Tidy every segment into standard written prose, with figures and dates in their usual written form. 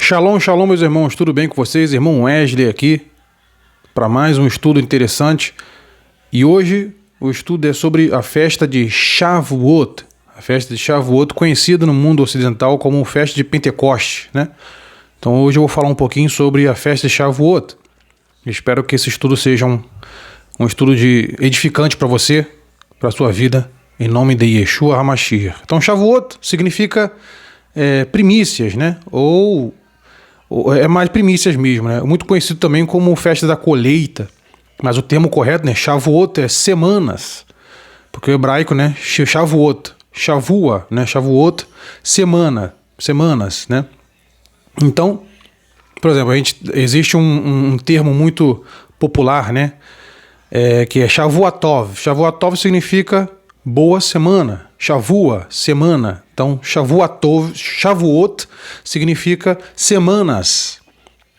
Shalom, shalom, meus irmãos, tudo bem com vocês? Irmão Wesley aqui para mais um estudo interessante. E hoje o estudo é sobre a festa de Shavuot. A festa de Shavuot, conhecida no mundo ocidental como festa de Pentecoste, né? Então hoje eu vou falar um pouquinho sobre a festa de Shavuot. Espero que esse estudo seja um estudo edificante para você, para a sua vida, em nome de Yeshua HaMashiach. Então Shavuot significa primícias, né? Ou é mais primícias mesmo, né? Muito conhecido também como festa da colheita, mas o termo correto, né? Shavuot é semanas, porque o hebraico, né? Shavuot, Shavua, né? Shavuot, semanas, né? Então, por exemplo, existe um termo muito popular, né? Que é Shavuatov. Shavuatov significa boa semana. Shavua, semana. Então, Shavuot significa semanas.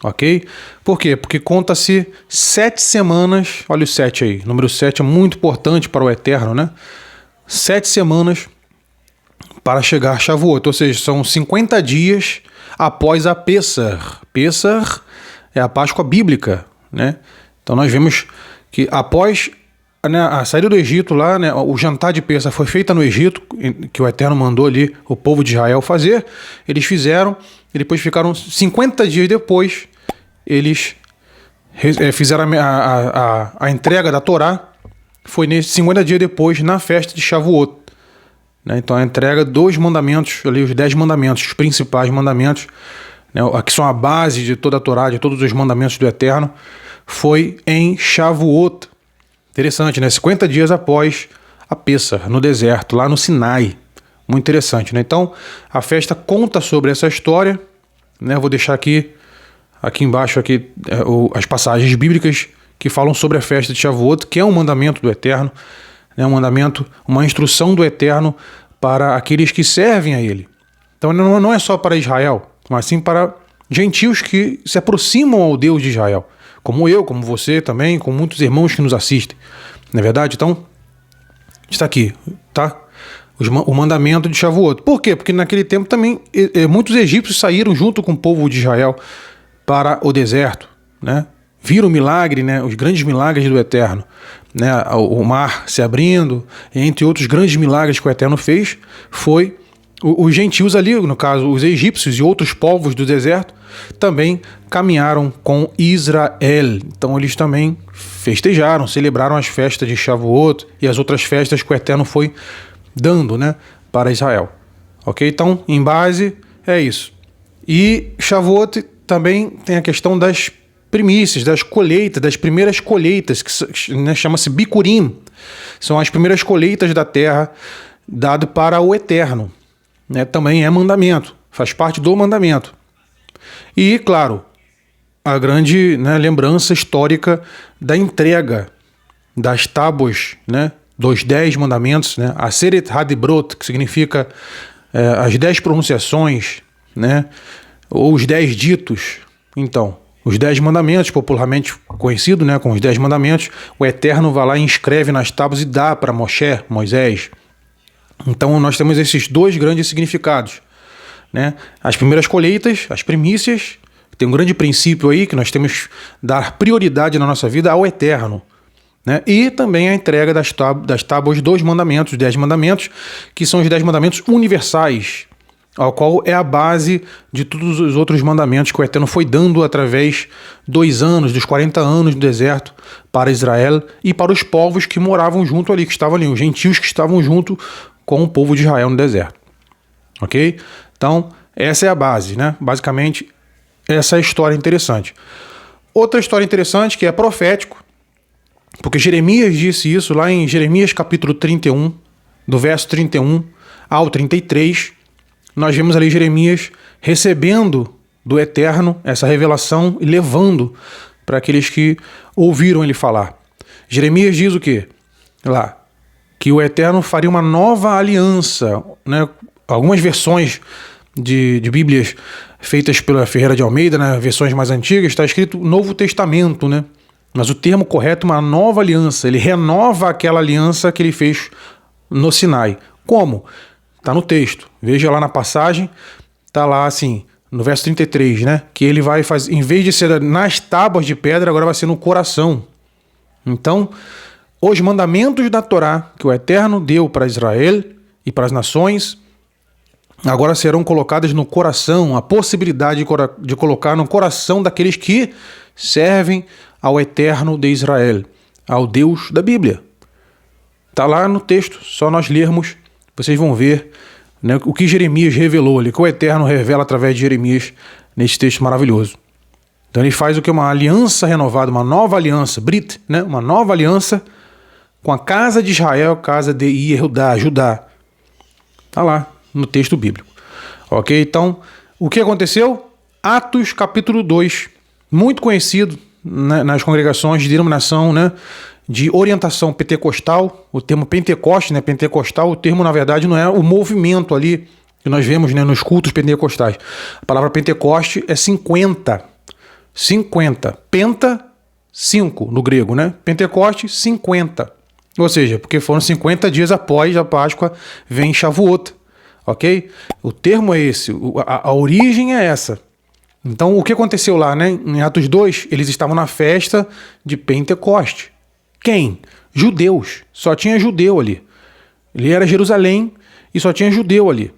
Ok? Por quê? Porque conta-se 7 semanas. Olha o 7 aí. O número 7 é muito importante para o Eterno, né? 7 semanas para chegar a Shavuot. Ou seja, são 50 dias após a Pessah. Pessah é a Páscoa bíblica, né? Então, nós vemos que após a saída do Egito lá, né, o jantar de Pessah foi feita no Egito, que o Eterno mandou ali o povo de Israel fazer. Eles fizeram, e depois ficaram 50 dias depois, eles fizeram a entrega da Torá, foi nesses 50 dias depois, na festa de Shavuot. Né, então a entrega dos mandamentos, ali, os 10 mandamentos, os principais mandamentos, né, que são a base de toda a Torá, de todos os mandamentos do Eterno, foi em Shavuot. Interessante, né? 50 dias após a Pessah, no deserto, lá no Sinai. Muito interessante, né? Então, a festa conta sobre essa história, né? Eu vou deixar aqui embaixo as passagens bíblicas que falam sobre a festa de Shavuot, que é um mandamento do Eterno, né? Um mandamento, uma instrução do Eterno para aqueles que servem a Ele. Então, não é só para Israel, mas sim para gentios que se aproximam ao Deus de Israel. Como eu, como você também, com muitos irmãos que nos assistem. Não é verdade? Então, está aqui, tá? O mandamento de Shavuot. Por quê? Porque naquele tempo também muitos egípcios saíram junto com o povo de Israel para o deserto, né? Viram o milagre, né? Os grandes milagres do Eterno, né? O mar se abrindo, entre outros grandes milagres que o Eterno fez, foi os gentios ali, no caso os egípcios e outros povos do deserto, também caminharam com Israel. Então eles também festejaram, celebraram as festas de Shavuot e as outras festas que o Eterno foi dando, né, para Israel. Ok? Então, em base, é isso. E Shavuot também tem a questão das primícias, das colheitas, das primeiras colheitas, que, né, chama-se Bikurim. São as primeiras colheitas da terra dado para o Eterno. Né, também é mandamento, faz parte do mandamento. E, claro, a grande, né, lembrança histórica da entrega das tábuas, né, dos 10 mandamentos, né, a Aseret HaDibrot, que significa as 10 pronunciações, né, ou os 10 ditos. Então, os 10 mandamentos, popularmente conhecido, né, com os 10 mandamentos, o Eterno vai lá e inscreve nas tábuas e dá para Moisés. Então nós temos esses dois grandes significados, né? As primeiras colheitas, as primícias, tem um grande princípio aí que nós temos que dar prioridade na nossa vida ao Eterno, né? E também a entrega das tábuas dos mandamentos, os 10 mandamentos, que são os 10 mandamentos universais, ao qual é a base de todos os outros mandamentos que o Eterno foi dando através dos 40 anos do deserto para Israel e para os povos que moravam junto ali, que estavam ali, os gentios que estavam junto com o povo de Israel no deserto. Ok? Então, essa é a base, né? Basicamente, essa é a história interessante. Outra história interessante que é profético, porque Jeremias disse isso lá em Jeremias capítulo 31, do verso 31 ao 33, nós vemos ali Jeremias recebendo do Eterno essa revelação e levando para aqueles que ouviram ele falar. Jeremias diz o quê? Lá, que o Eterno faria uma nova aliança, né? Algumas versões de Bíblias feitas pela Ferreira de Almeida, né? Versões mais antigas, está escrito Novo Testamento, né? Mas o termo correto é uma nova aliança. Ele renova aquela aliança que ele fez no Sinai. Como? Está no texto. Veja lá na passagem, está lá assim, no verso 33, né? Que ele vai fazer, em vez de ser nas tábuas de pedra, agora vai ser no coração. Então, os mandamentos da Torá que o Eterno deu para Israel e para as nações, agora serão colocadas no coração, a possibilidade de colocar no coração daqueles que servem ao Eterno de Israel, ao Deus da Bíblia. Está lá no texto, só nós lermos, vocês vão ver, né, o que Jeremias revelou ali, que o Eterno revela através de Jeremias nesse texto maravilhoso. Então ele faz o que? Uma aliança renovada, uma nova aliança, Brit, né? Uma nova aliança com a casa de Israel, casa de Yehudá, Judá. Está lá no texto bíblico. Ok? Então, o que aconteceu? Atos capítulo 2, muito conhecido, né, nas congregações de denominação, né, de orientação pentecostal. O termo Pentecoste, né, pentecostal, o termo na verdade não é o movimento ali que nós vemos, né, nos cultos pentecostais. A palavra Pentecoste é 50. 50. Penta, 5 no grego, né? Pentecoste, 50. Ou seja, porque foram 50 dias após a Páscoa, vem Shavuot. Ok? O termo é esse, a origem é essa. Então, o que aconteceu lá, né? Em Atos 2, eles estavam na festa de Pentecoste. Quem? Judeus. Só tinha judeu ali. Ele era Jerusalém e só tinha judeu ali.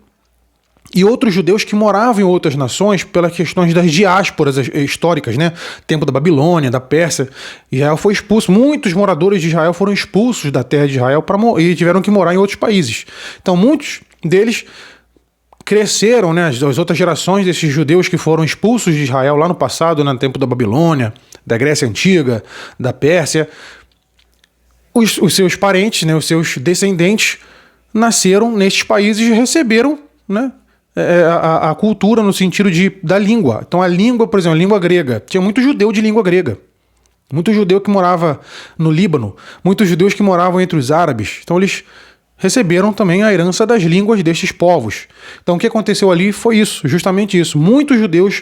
E outros judeus que moravam em outras nações pelas questões das diásporas históricas, né? Tempo da Babilônia, da Pérsia. Israel foi expulso. Muitos moradores de Israel foram expulsos da terra de Israel e tiveram que morar em outros países. Então, muitos deles cresceram, né? As outras gerações desses judeus que foram expulsos de Israel lá no passado, no tempo da Babilônia, da Grécia Antiga, da Pérsia. Os seus parentes, né? Os seus descendentes nasceram nestes países e receberam, né, a cultura no sentido da língua. Então a língua, por exemplo, a língua grega. Tinha muito judeu de língua grega. Muito judeu que morava no Líbano. Muitos judeus que moravam entre os árabes. Então eles receberam também a herança das línguas destes povos. Então o que aconteceu ali foi isso, justamente isso. Muitos judeus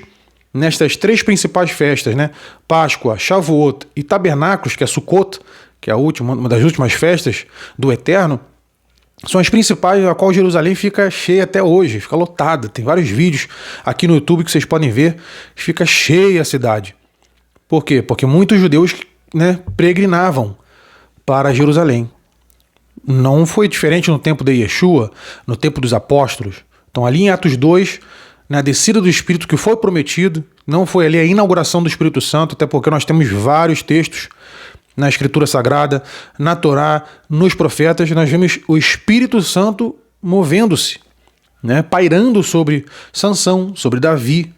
nestas três principais festas, né? Páscoa, Shavuot e Tabernáculos, que é Sukkot, que é a última, uma das últimas festas do Eterno, são as principais, a qual Jerusalém fica cheia até hoje, fica lotada. Tem vários vídeos aqui no YouTube que vocês podem ver, fica cheia a cidade. Por quê? Porque muitos judeus, né, peregrinavam para Jerusalém. Não foi diferente no tempo de Yeshua, no tempo dos apóstolos. Então ali em Atos 2, na descida do Espírito que foi prometido, não foi ali a inauguração do Espírito Santo, até porque nós temos vários textos na Escritura Sagrada, na Torá, nos profetas, nós vemos o Espírito Santo movendo-se, né, pairando sobre Sansão, sobre Davi,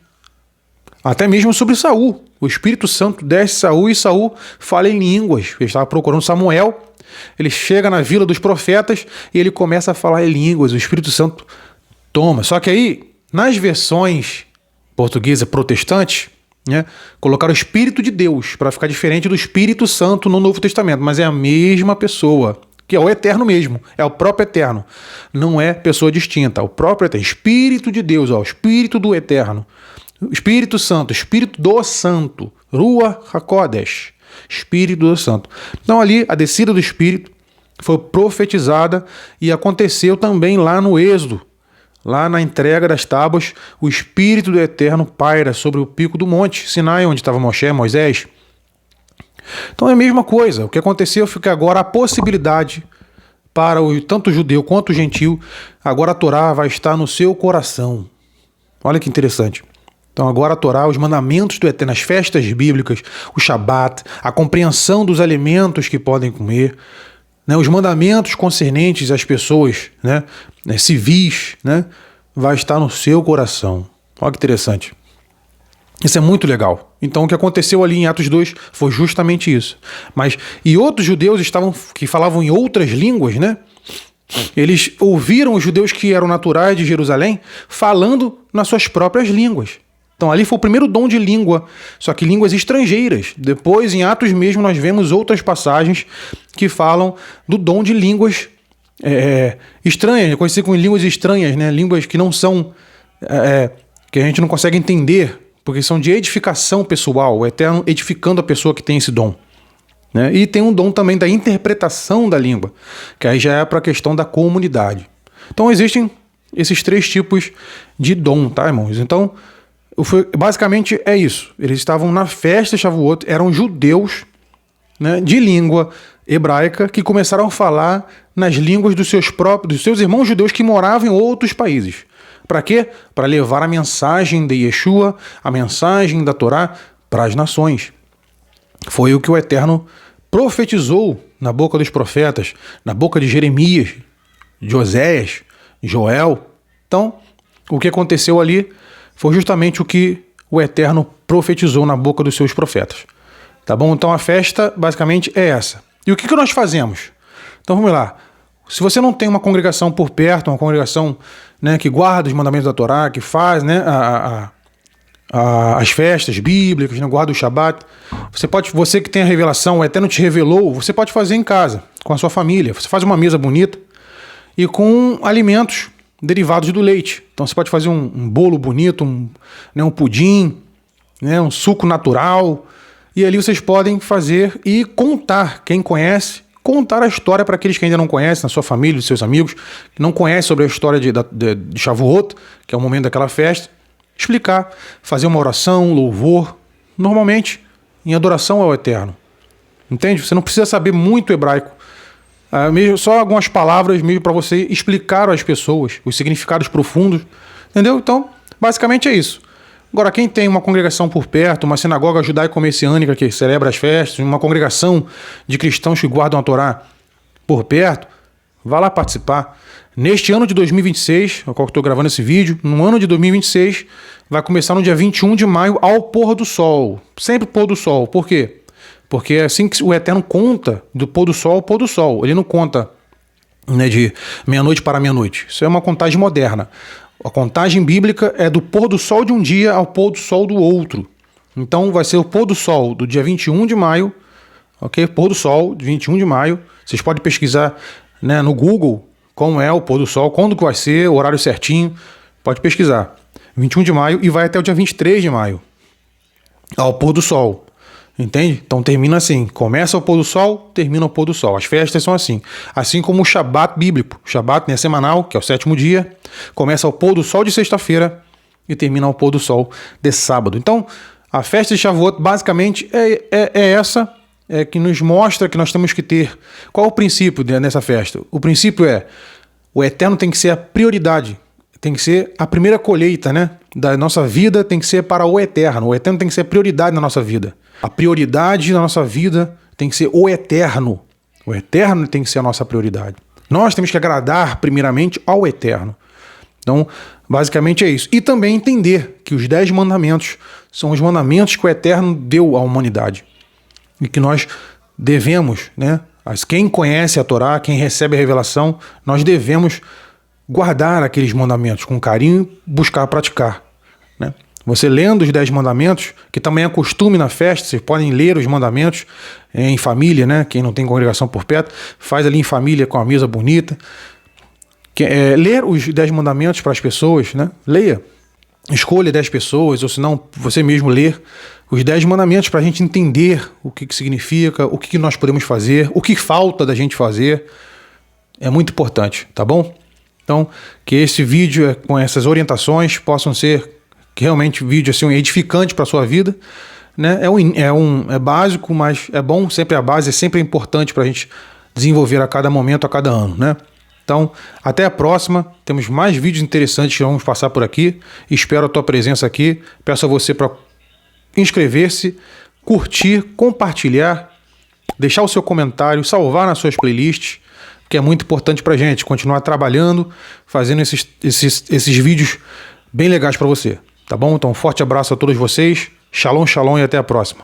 até mesmo sobre Saul. O Espírito Santo desce Saul e Saul fala em línguas. Ele estava procurando Samuel, ele chega na vila dos profetas e ele começa a falar em línguas. O Espírito Santo toma. Só que aí, nas versões portuguesas protestantes, né, colocaram o Espírito de Deus para ficar diferente do Espírito Santo no Novo Testamento, mas é a mesma pessoa, que é o Eterno mesmo, é o próprio Eterno, não é pessoa distinta, é o próprio Eterno, Espírito de Deus, ó, Espírito do Eterno, Espírito Santo, Espírito do Santo, Ruach HaKodesh, Espírito do Santo. Então ali a descida do Espírito foi profetizada e aconteceu também lá no Êxodo. Lá na entrega das tábuas, o Espírito do Eterno paira sobre o pico do monte Sinai, onde estava Moisés. Então é a mesma coisa. O que aconteceu foi que agora a possibilidade para tanto o judeu quanto o gentil, agora a Torá vai estar no seu coração. Olha que interessante. Então agora a Torá, os mandamentos do Eterno, as festas bíblicas, o Shabat, a compreensão dos alimentos que podem comer, né, os mandamentos concernentes às pessoas, né, civis, né, vai estar no seu coração. Olha que interessante. Isso é muito legal. Então o que aconteceu ali em Atos 2 foi justamente isso. E outros judeus que falavam em outras línguas, né? Eles ouviram os judeus que eram naturais de Jerusalém falando nas suas próprias línguas. Então ali foi o primeiro dom de língua, só que línguas estrangeiras. Depois, em Atos mesmo, nós vemos outras passagens que falam do dom de línguas estranhas, conhecido como línguas estranhas, né? Línguas que não são, que a gente não consegue entender, porque são de edificação pessoal, o Eterno edificando a pessoa que tem esse dom. Né? E tem um dom também da interpretação da língua, que aí já é para a questão da comunidade. Então existem esses três tipos de dom, tá, irmãos? Então, Basicamente é isso. Eles estavam na festa de Shavuot, eram judeus, né, de língua hebraica que começaram a falar nas línguas dos seus irmãos judeus que moravam em outros países. Para quê? Para levar a mensagem de Yeshua, a mensagem da Torá para as nações. Foi o que o Eterno profetizou na boca dos profetas, na boca de Jeremias, de Oséias, Joel. Então, o que aconteceu ali foi justamente o que o Eterno profetizou na boca dos seus profetas. Tá bom? Então a festa basicamente é essa. E o que nós fazemos? Então vamos lá. Se você não tem uma congregação por perto, uma congregação, né, que guarda os mandamentos da Torá, que faz, né, as festas bíblicas, né, guarda o Shabat, você que tem a revelação, o Eterno te revelou, você pode fazer em casa, com a sua família. Você faz uma mesa bonita e com alimentos derivados do leite. Então você pode fazer um bolo bonito, um pudim, né, um suco natural. E ali vocês podem fazer e contar, quem conhece, contar a história para aqueles que ainda não conhecem, na sua família, dos seus amigos, que não conhecem sobre a história de Shavuot, que é o momento daquela festa. Explicar, fazer uma oração, louvor, normalmente em adoração ao Eterno. Entende? Você não precisa saber muito hebraico. Só algumas palavras mesmo para você explicar às pessoas os significados profundos. Entendeu? Então, basicamente é isso. Agora, quem tem uma congregação por perto, uma sinagoga judaico-messiânica que celebra as festas, uma congregação de cristãos que guardam a Torá por perto, vá lá participar. Neste ano de 2026, ao qual eu estou gravando esse vídeo, no ano de 2026, vai começar no dia 21 de maio ao pôr do sol. Sempre pôr do sol. Por quê? Porque é assim que o Eterno conta do pôr do sol ao pôr do sol. Ele não conta, né, de meia-noite para meia-noite. Isso é uma contagem moderna. A contagem bíblica é do pôr do sol de um dia ao pôr do sol do outro. Então vai ser o pôr do sol do dia 21 de maio, ok? Pôr do sol de 21 de maio. Vocês podem pesquisar, né, no Google como é o pôr do sol, quando que vai ser, o horário certinho. Pode pesquisar. 21 de maio e vai até o dia 23 de maio. Ao pôr do sol. Entende? Então termina assim. Começa o pôr do sol, termina o pôr do sol. As festas são assim. Assim como o Shabat bíblico. O Shabat, né, semanal, que é o 7º dia. Começa ao pôr do sol de sexta-feira e termina ao pôr do sol de sábado. Então, a festa de Shavuot basicamente é essa, que nos mostra que nós temos que ter. Qual é o princípio nessa festa? O princípio é: o Eterno tem que ser a prioridade. Tem que ser a primeira colheita, né, da nossa vida, tem que ser para o Eterno. O Eterno tem que ser a prioridade na nossa vida. A prioridade na nossa vida tem que ser o Eterno. O Eterno tem que ser a nossa prioridade. Nós temos que agradar primeiramente ao Eterno. Então, basicamente é isso. E também entender que os 10 mandamentos são os mandamentos que o Eterno deu à humanidade. E que nós devemos, né, quem conhece a Torá, quem recebe a revelação, nós devemos guardar aqueles mandamentos com carinho, buscar praticar, né? Você lendo os 10 mandamentos, que também é costume na festa, vocês podem ler os mandamentos em família, né? Quem não tem congregação por perto, faz ali em família com a mesa bonita. Ler os 10 mandamentos para as pessoas, né? Leia. Escolha 10 pessoas, ou se não, você mesmo ler os 10 mandamentos para a gente entender o que significa, o que nós podemos fazer, o que falta da gente fazer. É muito importante, tá bom? Então, que esse vídeo com essas orientações possam ser realmente vídeo assim, edificante para a sua vida, né? É básico, mas é bom, sempre a base, é sempre importante para a gente desenvolver a cada momento, a cada ano, né? Então, até a próxima. Temos mais vídeos interessantes que vamos passar por aqui. Espero a tua presença aqui. Peço a você para inscrever-se, curtir, compartilhar, deixar o seu comentário, salvar nas suas playlists, que é muito importante para a gente continuar trabalhando, fazendo esses vídeos bem legais para você. Tá bom? Então, um forte abraço a todos vocês. Shalom, shalom e até a próxima.